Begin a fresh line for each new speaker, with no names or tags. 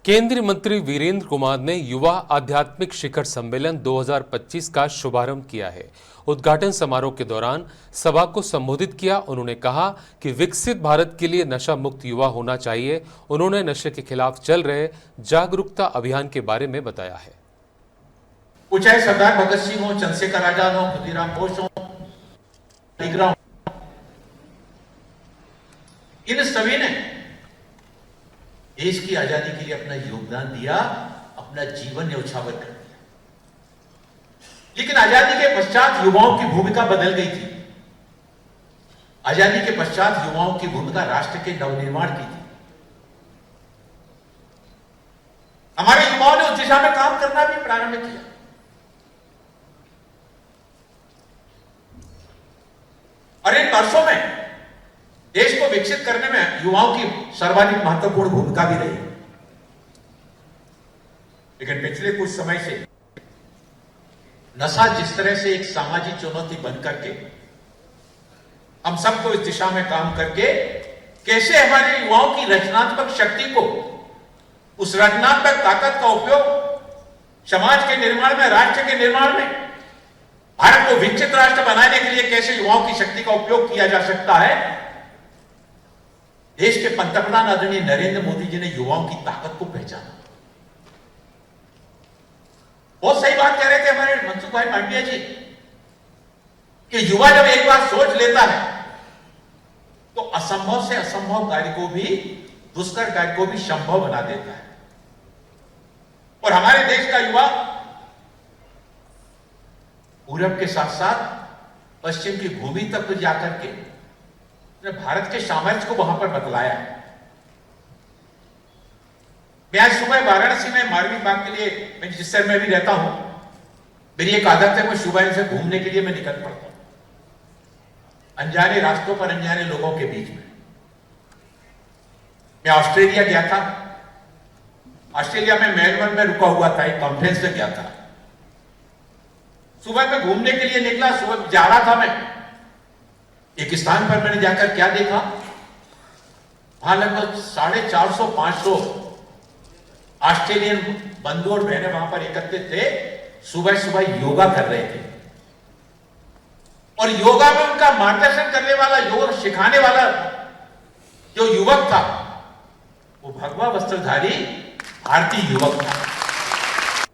केंद्रीय मंत्री वीरेंद्र कुमार ने युवा आध्यात्मिक शिखर सम्मेलन 2025 का शुभारंभ किया है। उद्घाटन समारोह के दौरान सभा को संबोधित किया। उन्होंने कहा कि विकसित भारत के लिए नशा मुक्त युवा होना चाहिए। उन्होंने नशे के खिलाफ चल रहे जागरूकता अभियान के बारे में बताया है।
वो चाहे सरदार भगत सिंह हो, चंद्रशेखर आजाद हो, खुदीराम बोस हो, इन सभी ने देश की आजादी के लिए अपना योगदान दिया, अपना जीवन न्यौछावर कर दिया। लेकिन आजादी के पश्चात युवाओं की भूमिका बदल गई थी। आजादी के पश्चात युवाओं की भूमिका राष्ट्र के नवनिर्माण की थी। हमारे युवाओं ने उस दिशा में काम करना भी प्रारंभ किया। और इन वर्षों में देश को विकसित करने में युवाओं की सर्वाधिक महत्वपूर्ण भूमिका भी रही। लेकिन पिछले कुछ समय से नशा जिस तरह से एक सामाजिक चुनौती बन करके हम सबको इस दिशा में काम करके कैसे हमारे युवाओं की रचनात्मक शक्ति को, उस रचनात्मक ताकत का उपयोग समाज के निर्माण में, राष्ट्र के निर्माण में, भारत को विकसित राष्ट्र बनाने के लिए कैसे युवाओं की शक्ति का उपयोग किया जा सकता है। देश के पंतप्रधान आदरणीय नरेंद्र मोदी जी ने युवाओं की ताकत को पहचाना। बहुत सही बात कह रहे थे हमारे मनसुख भाई मांडविया जी कि युवा जब एक बार सोच लेता है तो असंभव से असंभव कार्य को भी, दुष्कर कार्य को भी संभव बना देता है। और हमारे देश का युवा पूरब के साथ साथ पश्चिम की भूमि तक जाकर के भारत के सामर्थ्य को वहां पर बतलाया है। मैं आज सुबह वाराणसी में मारवी बाग के लिए, मैं जिस शहर में भी रहता हूं, मेरी एक आदत है, मैं सुबह से घूमने के लिए मैं निकल पड़ता हूं, अनजाने रास्तों पर, अनजाने लोगों के बीच में। मैं ऑस्ट्रेलिया गया था। ऑस्ट्रेलिया में मेलबर्न में रुका हुआ था, एक कॉन्फ्रेंस में गया था। सुबह में घूमने के लिए निकला, सुबह जा रहा था मैं, एक स्थान पर मैंने जाकर क्या देखा, वहां लगभग 450-500 ऑस्ट्रेलियन बंधु और बहनें वहां पर एकत्रित थे। सुबह सुबह योगा कर रहे थे और योगा में उनका मार्गदर्शन करने वाला, योग सिखाने वाला जो युवक था वो भगवा वस्त्रधारी भारतीय युवक था।